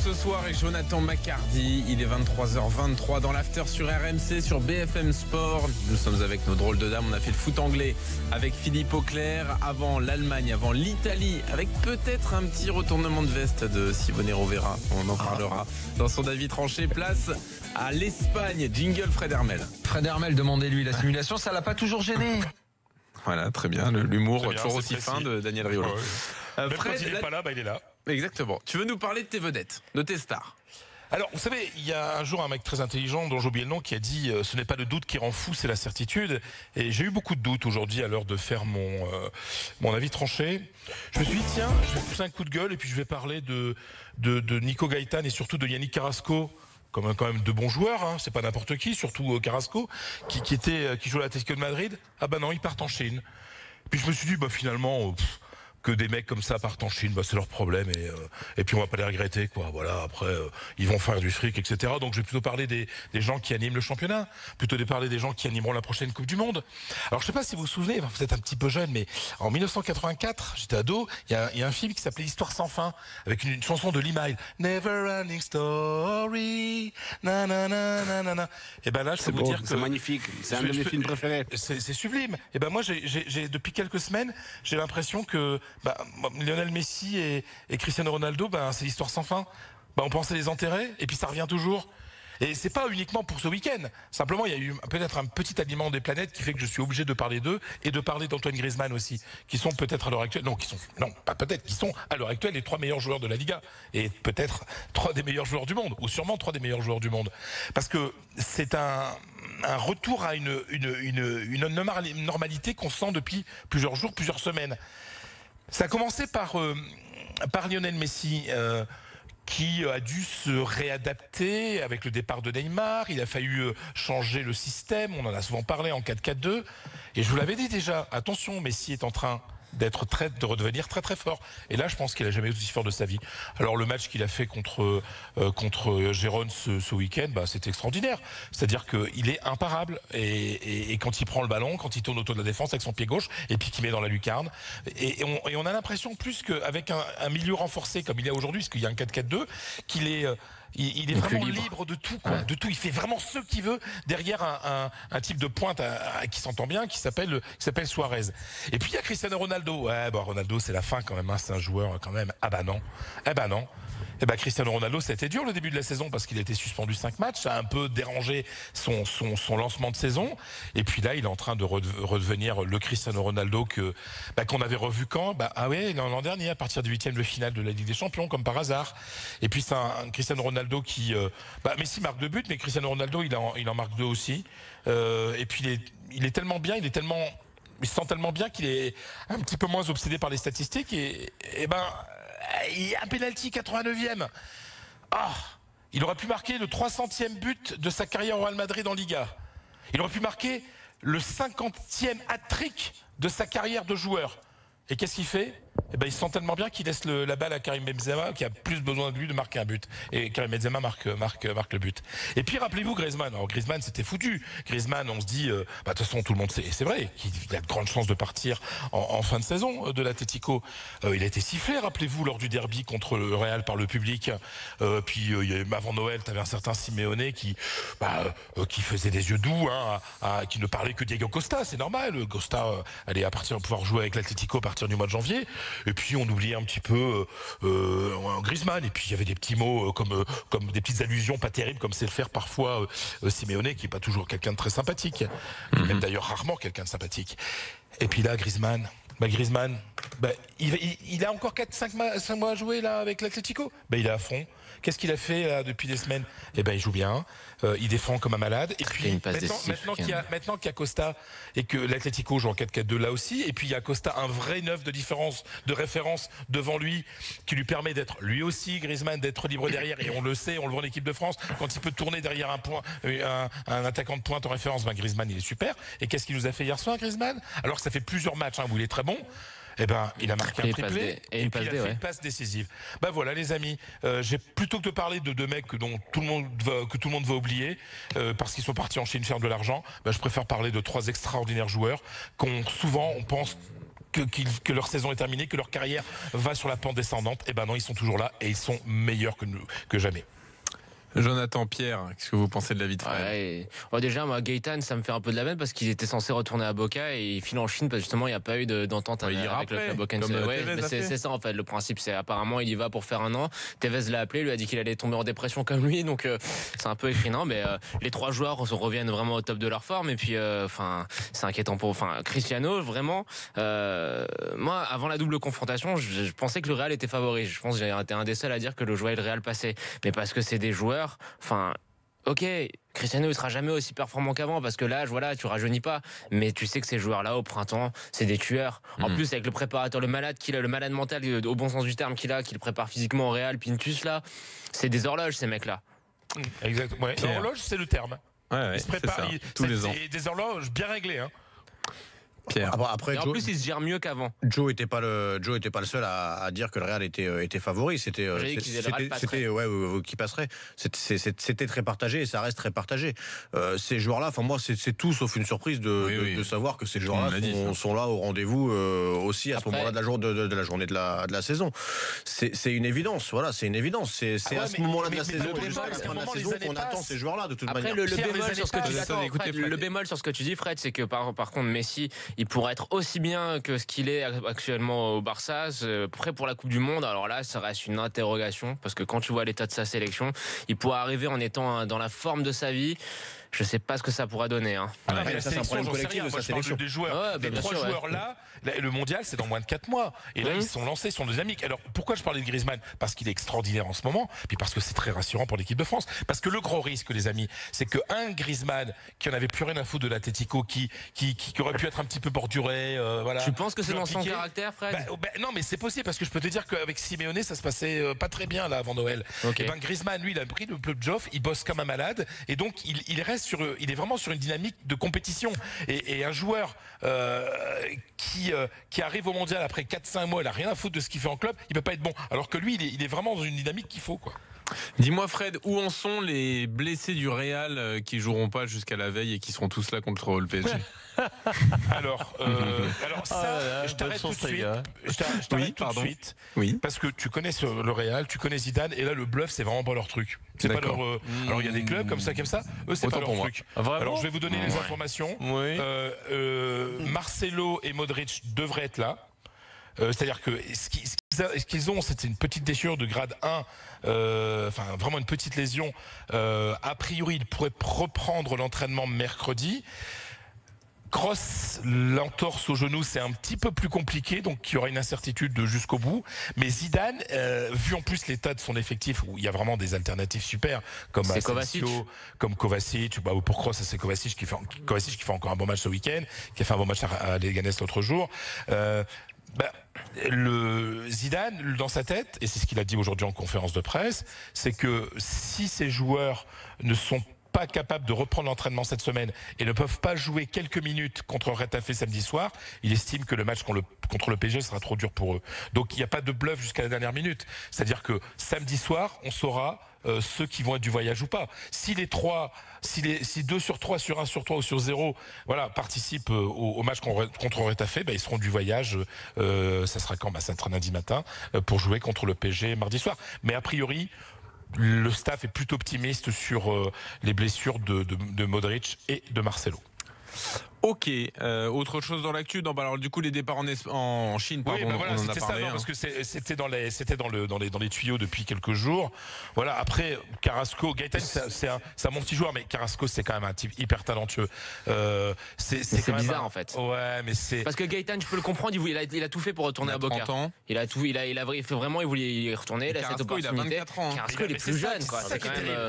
ce soir et Jonathan McCarty. Il est 23h23 dans l'after sur RMC, sur BFM Sport. Nous sommes avec nos drôles de dames. On a fait le foot anglais avec Philippe Auclair. Avant l'Allemagne, avant l'Italie, avec peut-être un petit retournement de veste de Simone Rovera. On en parlera dans son avis tranché. Place à l'Espagne. Jingle Fred Hermel. Fred Hermel, demandez-lui la simulation, ça l'a pas toujours gêné. Voilà, très bien. L'humour bien, toujours aussi précis. fin de Daniel Riolo. Ouais. Même Fred, quand il n'est pas là, il est là. Exactement. Tu veux nous parler de tes vedettes, de tes stars? Alors, vous savez, il y a un jour un mec très intelligent, dont j'ai oublié le nom, qui a dit ce n'est pas le doute qui rend fou, c'est la certitude. Et j'ai eu beaucoup de doutes aujourd'hui à l'heure de faire mon avis tranché. Je me suis dit, tiens, je vais pousser un coup de gueule et puis je vais parler de Nico Gaëtan et surtout de Yannick Carrasco. Quand même de bons joueurs, hein, c'est pas n'importe qui, surtout Carrasco, qui joue à l'Atlético de Madrid. Ah bah non, ils partent en Chine. Puis je me suis dit, bah finalement, que des mecs comme ça partent en Chine, bah c'est leur problème et puis on va pas les regretter, quoi. Voilà, après ils vont faire du fric, etc. Donc je vais plutôt parler des gens qui animent le championnat, plutôt parler des gens qui animeront la prochaine Coupe du Monde. Alors je sais pas si vous vous souvenez, vous êtes un petit peu jeune, mais en 1984, j'étais ado, il y a un film qui s'appelait Histoire sans fin, avec une chanson de Lee Miley, Never Ending Story, na na na na na na. Et ben là, je peux vous dire que c'est magnifique, c'est un de mes films préférés. C'est sublime. Et ben moi, j'ai depuis quelques semaines, j'ai l'impression que Lionel Messi et Cristiano Ronaldo, c'est l'histoire sans fin. On pensait les enterrer et puis ça revient toujours. Et c'est pas uniquement pour ce week-end. Simplement, il y a eu peut-être un petit alignement des planètes qui fait que je suis obligé de parler d'eux et de parler d'Antoine Griezmann aussi, qui sont peut-être à l'heure actuelle, qui sont à l'heure actuelle les 3 meilleurs joueurs de la Liga et peut-être 3 des meilleurs joueurs du monde, ou sûrement 3 des meilleurs joueurs du monde. Parce que c'est un retour à une normalité qu'on sent depuis plusieurs jours, plusieurs semaines. Ça a commencé par Lionel Messi, qui a dû se réadapter avec le départ de Neymar. Il a fallu changer le système, on en a souvent parlé en 4-4-2. Et je vous l'avais dit déjà, attention, Messi est en train de redevenir très très fort. Et là, je pense qu'il a jamais été aussi fort de sa vie. Alors le match qu'il a fait contre Gérone ce week-end, c'était extraordinaire. C'est-à-dire qu'il est imparable et quand il prend le ballon, quand il tourne autour de la défense avec son pied gauche et puis qu'il met dans la lucarne. Et on a l'impression plus qu'avec un milieu renforcé comme il est aujourd'hui, parce qu'il y a un 4-4-2, qu'il est il est vraiment libre de tout, quoi, de tout. Il fait vraiment ce qu'il veut derrière un type de pointe qui s'entend bien, qui s'appelle Suarez. Et puis il y a Cristiano Ronaldo. Ronaldo, c'est la fin quand même. Hein, c'est un joueur quand même. Ah bah non. Cristiano Ronaldo, ça a été dur le début de la saison parce qu'il a été suspendu 5 matchs. Ça a un peu dérangé son lancement de saison. Et puis là, il est en train de redevenir le Cristiano Ronaldo qu'on avait revu quand l'an dernier, à partir du 8e de finale de la Ligue des Champions, comme par hasard. Et puis c'est un Cristiano Ronaldo qui... Messi marque 2 buts, mais Cristiano Ronaldo, il en marque 2 aussi. Et puis il est tellement bien, il se sent tellement bien qu'il est un petit peu moins obsédé par les statistiques. Il y a un penalty 89e. Il aurait pu marquer le 300e but de sa carrière au Real Madrid en Liga. Il aurait pu marquer le 50e hat-trick de sa carrière de joueur. Et qu'est-ce qu'il fait ? Il se sent tellement bien qu'il laisse la balle à Karim Benzema, qui a plus besoin de lui de marquer un but. Et Karim Benzema marque le but. Et puis rappelez-vous Griezmann. Alors Griezmann, c'était foutu. Griezmann, on se dit, de toute façon tout le monde sait, et c'est vrai, qu'il a de grandes chances de partir en fin de saison de l'Atlético. Il a été sifflé, rappelez-vous, lors du derby contre le Real par le public. Puis avant Noël, t'avais un certain Simeone qui faisait des yeux doux, qui ne parlait que Diego Costa. C'est normal. Costa allait pouvoir jouer avec l'Atlético à partir du mois de janvier. Et puis on oubliait un petit peu Griezmann. Et puis il y avait des petits mots comme des petites allusions pas terribles, comme c'est le faire parfois Simeone, qui est pas toujours quelqu'un de très sympathique, même d'ailleurs rarement quelqu'un de sympathique. Et puis là Griezmann, il a encore 5 mois à jouer là avec l'Atlético. Il est à fond. Qu'est-ce qu'il a fait là, depuis des semaines ? Il joue bien, il défend comme un malade. Et puis maintenant qu'il y a Costa et que l'Atlético joue en 4-4-2 là aussi, et puis il y a Costa, un vrai neuf de référence devant lui, qui lui permet d'être lui aussi, Griezmann, d'être libre derrière. Et on le sait, on le voit en équipe de France, quand il peut tourner derrière un attaquant de pointe en référence, Griezmann il est super. Et qu'est-ce qu'il nous a fait hier soir, Griezmann ? Alors que ça fait plusieurs matchs où il est très bon. Il a marqué un triplé et puis il a fait une passe décisive. Voilà les amis, j'ai plutôt que de parler de 2 mecs que tout le monde va oublier parce qu'ils sont partis en Chine faire de l'argent, je préfère parler de 3 extraordinaires joueurs souvent on pense que leur saison est terminée, que leur carrière va sur la pente descendante. Et ben non, ils sont toujours là et ils sont meilleurs que jamais. Jonathan, Pierre, qu'est-ce que vous pensez de la vie de Fred? Déjà, moi, Gaëtan, ça me fait un peu de la peine parce qu'il était censé retourner à Boca et il file en Chine parce que justement, il n'y a pas eu d'entente avec le club Boca. C'est ça, en fait, le principe. C'est apparemment, il y va pour faire un an. Tevez l'a appelé, lui a dit qu'il allait tomber en dépression comme lui, donc c'est un peu écrinant. Mais les 3 joueurs reviennent vraiment au top de leur forme et puis, c'est inquiétant pour. Cristiano, vraiment. Moi, avant la double confrontation, je pensais que le Real était favori. Je pense que j'ai été un des seuls à dire que je voyais le Real passer, mais parce que c'est des joueurs. Ok, Cristiano ne sera jamais aussi performant qu'avant parce que l'âge, voilà, tu rajeunis pas. Mais tu sais que ces joueurs-là, au printemps, c'est des tueurs. En plus, avec le préparateur, le malade mental, au bon sens du terme qu'il le prépare physiquement au Real, Pintus, là, c'est des horloges, ces mecs-là. Exactement. Ouais. L'horloge, c'est le terme. Ouais, ils se préparent tous les ans. Et des horloges bien réglées. Hein. Pierre. Après, en plus, il se gère mieux qu'avant. Joe était pas le seul à dire que le Real était favori. C'était qui passerait. C'était très partagé et ça reste très partagé. Ces joueurs-là, moi, c'est tout sauf une surprise de savoir que ces joueurs-là sont là au rendez-vous aussi à ce moment-là de la journée de la saison. C'est une évidence. Voilà, c'est une évidence. C'est à ce moment-là de la saison jusqu'à la fin de la saison qu'on attend ces joueurs-là de toute manière. Après, le bémol sur ce que tu dis, Fred, c'est que par contre, Messi, il pourrait être aussi bien que ce qu'il est actuellement au Barça, prêt pour la Coupe du Monde. Alors là, ça reste une interrogation parce que quand tu vois l'état de sa sélection, il pourrait arriver en étant dans la forme de sa vie. Je sais pas ce que ça pourra donner. Hein. Ça, c'est un problème collectif de sa sélection. Des joueurs, les 3 joueurs là, le mondial, c'est dans moins de 4 mois. Et là, ils sont lancés, ils sont dynamiques. Alors, pourquoi je parlais de Griezmann? Parce qu'il est extraordinaire en ce moment, puis parce que c'est très rassurant pour l'équipe de France. Parce que le gros risque, les amis, c'est qu'un Griezmann qui en avait plus rien à foutre de l'Atlético, qui aurait pu être un petit peu borduré, voilà. Tu penses que c'est dans son caractère, Fred? Non, mais c'est possible parce que je peux te dire qu'avec Simeone, ça se passait pas très bien là avant Noël. Okay. Et Griezmann, lui, il a pris le peu de Joff, il bosse comme un malade, et donc il est vraiment sur une dynamique de compétition. Et un joueur qui arrive au mondial après 4-5 mois, il n'a rien à foutre de ce qu'il fait en club, il peut pas être bon. Alors que lui, il est vraiment dans une dynamique qu'il faut, quoi. Dis-moi, Fred, où en sont les blessés du Real qui joueront pas jusqu'à la veille et qui seront tous là contre le PSG? Alors ça, je t'arrête tout de suite. Je t'arrête tout de suite. Oui. Parce que tu connais le Real, tu connais Zidane, et là le bluff, c'est vraiment pas leur truc. C'est pas leur. Alors il y a des clubs comme ça, eux c'est pas leur truc. Alors je vais vous donner les informations. Oui. Marcelo et Modric devraient être là. C'est-à-dire que ce qu'ils ont, c'était une petite déchirure de grade 1, vraiment une petite lésion. A priori, ils pourraient reprendre l'entraînement mercredi. Kroos, l'entorse au genou, c'est un petit peu plus compliqué, donc il y aura une incertitude jusqu'au bout. Mais Zidane, vu en plus l'état de son effectif, où il y a vraiment des alternatives super, comme Asensio, comme Kovacic, ou pour Kroos, c'est Kovacic qui fait encore un bon match ce week-end, qui a fait un bon match à Leganés l'autre jour. Le Zidane, dans sa tête, et c'est ce qu'il a dit aujourd'hui en conférence de presse, c'est que si ces joueurs ne sont pas capables de reprendre l'entraînement cette semaine et ne peuvent pas jouer quelques minutes contre Retafe samedi soir, il estime que le match contre le PSG sera trop dur pour eux. Donc il n'y a pas de bluff jusqu'à la dernière minute. C'est-à-dire que samedi soir, on saura ceux qui vont être du voyage ou pas. Si 2 sur 3, sur 1 sur 3 ou sur 0, participent au match contre Retafe, ils seront du voyage. Ça sera quand? Ça sera lundi matin pour jouer contre le PSG mardi soir. Mais a priori, le staff est plutôt optimiste sur les blessures de Modric et de Marcelo. Ok, autre chose dans l'actu. Alors du coup les départs en Chine, pardon, oui, voilà, on en a parlé. Parce que c'était dans les tuyaux depuis quelques jours. Voilà. Après Carrasco, Gaëtan, c'est un bon petit joueur, mais Carrasco c'est quand même un type hyper talentueux. C'est bizarre en fait. Ouais, mais c'est parce que Gaëtan, je peux le comprendre. Il a tout fait pour retourner à Boca. Il a fait vraiment. Il voulait y retourner. Il a cette opportunité. Il a 24 ans. Carrasco il est plus jeune, quoi.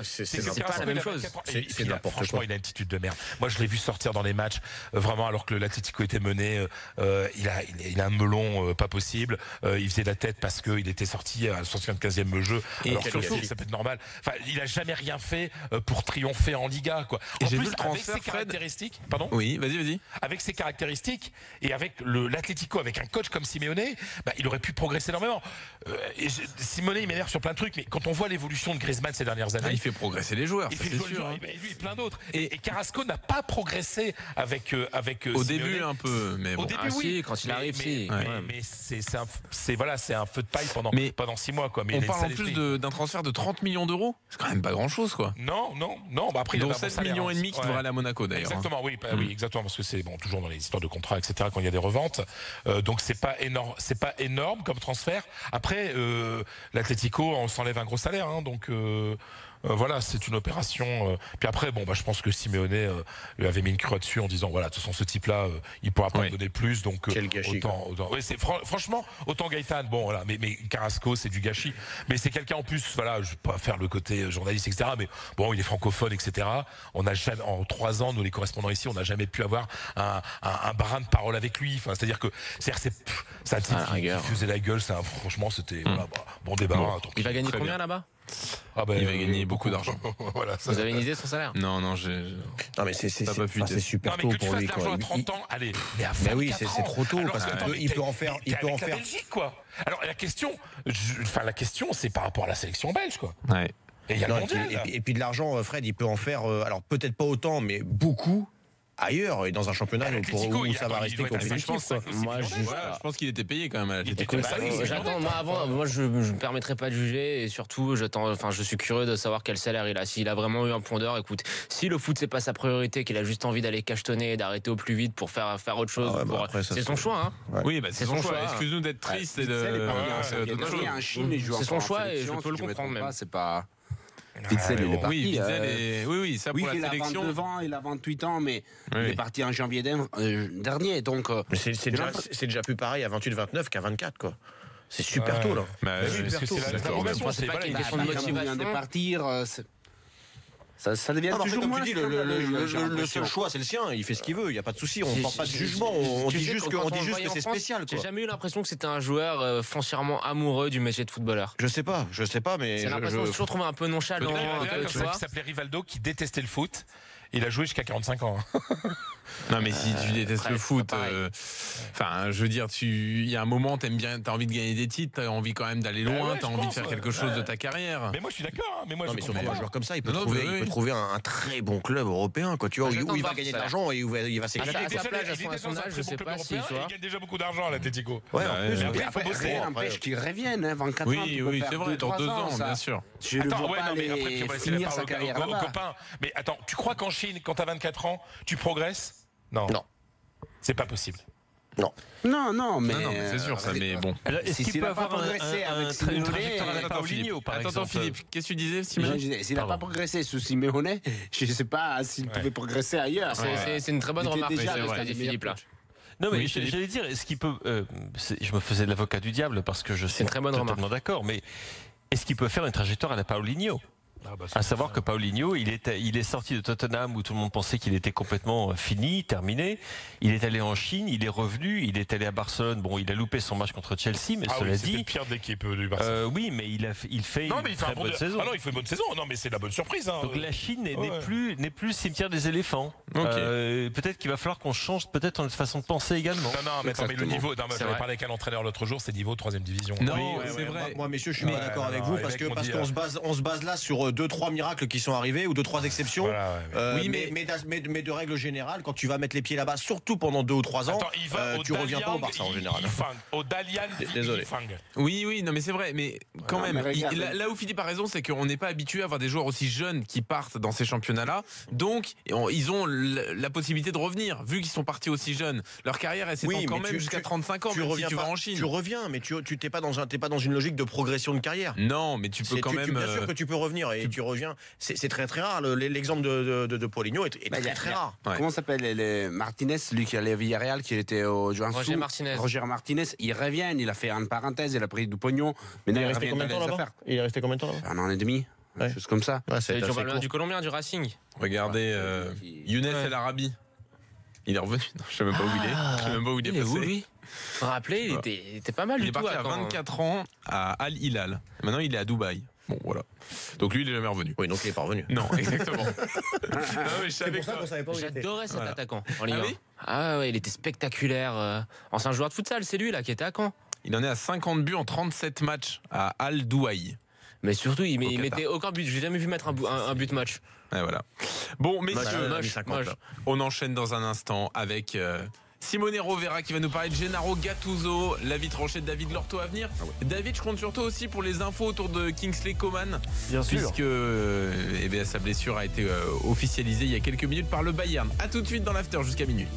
C'est pas la même chose. C'est n'importe quoi. Franchement, il a une attitude de merde. Moi, je l'ai vu sortir dans les matchs. Vraiment, alors que l'Atlético était mené, il a un melon pas possible. Il faisait la tête parce qu'il était sorti à la 75e jeu. Alors surtout, ça peut être normal. Enfin, il a jamais rien fait pour triompher en Liga, quoi. En plus, avec ses caractéristiques, pardon. Oui, vas-y. Avec ses caractéristiques et avec l'Atlético, avec un coach comme Simeone, il aurait pu progresser énormément. Simeone, il m'énerve sur plein de trucs, mais quand on voit l'évolution de Griezmann ces dernières années, il fait progresser les joueurs. Il fait jouer les joueurs, lui et plein d'autres. Et Carrasco n'a pas progressé avec au début un peu, mais bon. Au début, oui, quand il arrive, mais c'est un feu de paille pendant 6 mois, quoi. Mais on parle en plus d'un transfert de 30 millions d'euros. C'est quand même pas grand-chose, quoi. Non. Bah après, dont 7 millions et demi qui devraient aller à Monaco, d'ailleurs. Exactement, oui, exactement, parce que c'est toujours dans les histoires de contrats, etc. Quand il y a des reventes, donc c'est pas énorme comme transfert. Après, l'Atlético, on s'enlève un gros salaire, hein, donc. Voilà, c'est une opération. Puis après, je pense que Simeone lui avait mis une croix dessus en disant voilà, de toute façon, ce type-là, il pourra pas donner plus. Donc quel gâchis, oui, franchement, autant Gaëtan, voilà, mais Carrasco, c'est du gâchis. Mais c'est quelqu'un en plus, voilà, je vais pas faire le côté journaliste, etc. Mais bon, il est francophone, etc. On n'a jamais, en 3 ans, nous les correspondants ici, on n'a jamais pu avoir un brin de parole avec lui. Enfin, c'est un type qui faisait la gueule. Franchement, c'était bon débarras. Il va gagner combien là-bas? Il va gagner beaucoup d'argent. Voilà, vous avez une idée de son salaire? Non, mais c'est super tôt pour lui. À 30 ans, allez. Mais oui, c'est trop tôt parce qu'il peut en faire. La Belgique, quoi. Alors la question, c'est par rapport à la sélection belge, quoi. Ouais. Et il y a le mondial. Et puis de l'argent, Fred, il peut en faire. Alors peut-être pas autant, mais beaucoup. Ailleurs et dans un championnat où ça va rester compétitif. Je pense qu'il était payé quand même à l'Atlético. J'attends, moi je me permettrai pas de juger et surtout je suis curieux de savoir quel salaire il a. S'il a vraiment eu un point d'or, écoute, si le foot c'est pas sa priorité, qu'il a juste envie d'aller cachetonner et d'arrêter au plus vite pour faire autre chose, c'est son choix. Hein. Oui, c'est son choix. Excuse-nous d'être triste et de. C'est son choix et je peux le comprendre même. C'est pas. Witzel, il est parti. Oui, ça pour la sélection. Il a 29 ans, il a 28 ans, mais il est parti en janvier dernier. Donc, c'est déjà plus pareil à 28-29 qu'à 24, quoi. C'est super tôt, là. C'est pas une question de motivation de partir. Ça devient toujours moins. Le seul choix, c'est le sien. Il fait ce qu'il veut. Il n'y a pas de souci. On ne porte pas de jugement. On dit juste que c'est spécial. J'ai jamais eu l'impression que c'était un joueur foncièrement amoureux du métier de footballeur. Je sais pas, mais j'ai l'impression que j'ai toujours trouvé un peu nonchalant. Qui s'appelait Rivaldo, qui détestait le foot. Il a joué jusqu'à 45 ans. Non, mais si tu détestes le foot, je veux dire, il y a un moment, t'as envie de gagner des titres, t'as envie quand même d'aller loin, t'as envie de faire quelque chose de ta carrière. Mais moi, je suis d'accord. Mais un joueur comme ça, il peut trouver un très bon club européen, quoi. Tu vois, où il va gagner de l'argent et où il va s'éclater. À sa plage, à son âge, je sais pas si. Il gagne déjà beaucoup d'argent à l'Atlético. Ouais, mais après, il faut bosser. N'empêche qu'il revienne, 24 ans. Oui, c'est vrai, dans 2 ans, bien sûr. Je ne vois pas aller finir sa carrière là-bas. Mais attends, tu crois qu'en Chine, quand t'as 24 ans, tu progresses? Non. C'est pas possible. Non, mais c'est sûr ça, mais bon. Est-ce qu'il peut avoir progressé avec Simeone? Attends, Philippe, qu'est-ce que tu disais, Simeone? S'il n'a pas progressé sous Simeone, je ne sais pas s'il pouvait progresser ailleurs. C'est une très bonne remarque, dit Philippe là. Non, mais j'allais dire, est-ce qu'il peut. Je me faisais de l'avocat du diable parce que je suis totalement d'accord, mais est-ce qu'il peut faire une trajectoire à la Paulinho? À savoir que Paulinho, il est sorti de Tottenham où tout le monde pensait qu'il était complètement fini, terminé. Il est allé en Chine, il est revenu, il est allé à Barcelone. Bon, il a loupé son match contre Chelsea, mais cela dit, c'est le pire de l'équipe du Barça. Oui, mais il fait une très bonne saison. Ah non, il fait une bonne saison. Non, mais c'est la bonne surprise. Donc la Chine n'est plus le cimetière des éléphants. Peut-être qu'il va falloir qu'on change peut-être notre façon de penser également. Non, mais le niveau. J'avais parlé avec un entraîneur l'autre jour, c'est niveau 3e division. Non, c'est vrai. Moi, messieurs, je suis pas d'accord avec vous parce qu'on se base là sur 2-3 miracles qui sont arrivés ou 2-3 exceptions. Mais de règle générale, quand tu vas mettre les pieds là-bas, surtout pendant 2 ou 3 ans, tu reviens pas au Barça en général. Au Dalian. Désolé. Oui, non, mais c'est vrai. Mais quand même, là où Philippe a raison, c'est qu'on n'est pas habitué à avoir des joueurs aussi jeunes qui partent dans ces championnats-là. Donc, ils ont la possibilité de revenir, vu qu'ils sont partis aussi jeunes. Leur carrière, elle s'étend quand même jusqu'à 35 ans. Même si tu vas en Chine. Tu reviens, mais tu t'es pas dans une logique de progression de carrière. Non, mais tu peux quand même. Bien sûr que tu peux revenir et tu reviens. C'est très très rare. L'exemple de Paulinho est très rare. Comment s'appelle Martinez, lui qui allait à Villarreal, qui était au Joinsu. Roger Martinez. Il revient, il a fait une parenthèse, il a pris du pognon. Mais il est resté combien de temps là-bas? Il est resté combien de temps là-bas? 1 an et demi. Chose comme ça. C'est du Colombien, du Racing. Regardez Younes El Arabi. Il est revenu. Non, je sais même pas où il est. Je sais même pas où il est passé. Oui. Rappelez, il était pas mal du tout. Il est parti à 24 ans à Al Hilal. Maintenant, il est à Dubaï. Bon, voilà. Donc lui, il est jamais revenu. Oui, donc il est pas revenu. Non, exactement. C'est pour ça qu'on savait pas où il était. J'adorais cet attaquant en Ligue 1. Ah ouais, il était spectaculaire. Ancien joueur de futsal, c'est lui là qui était à Caen. Il en est à 50 buts en 37 matchs à Al Douaï. Mais surtout, il mettait aucun but. J'ai jamais vu mettre un but match. Et voilà. Bon, messieurs, on enchaîne dans un instant avec Simone Rovera qui va nous parler de Gennaro Gattuso, l'avis tranché de David Lorto à venir. David, je compte sur toi aussi pour les infos autour de Kingsley Coman. Bien sûr. Puisque sa blessure a été officialisée il y a quelques minutes par le Bayern. A tout de suite dans l'after jusqu'à minuit.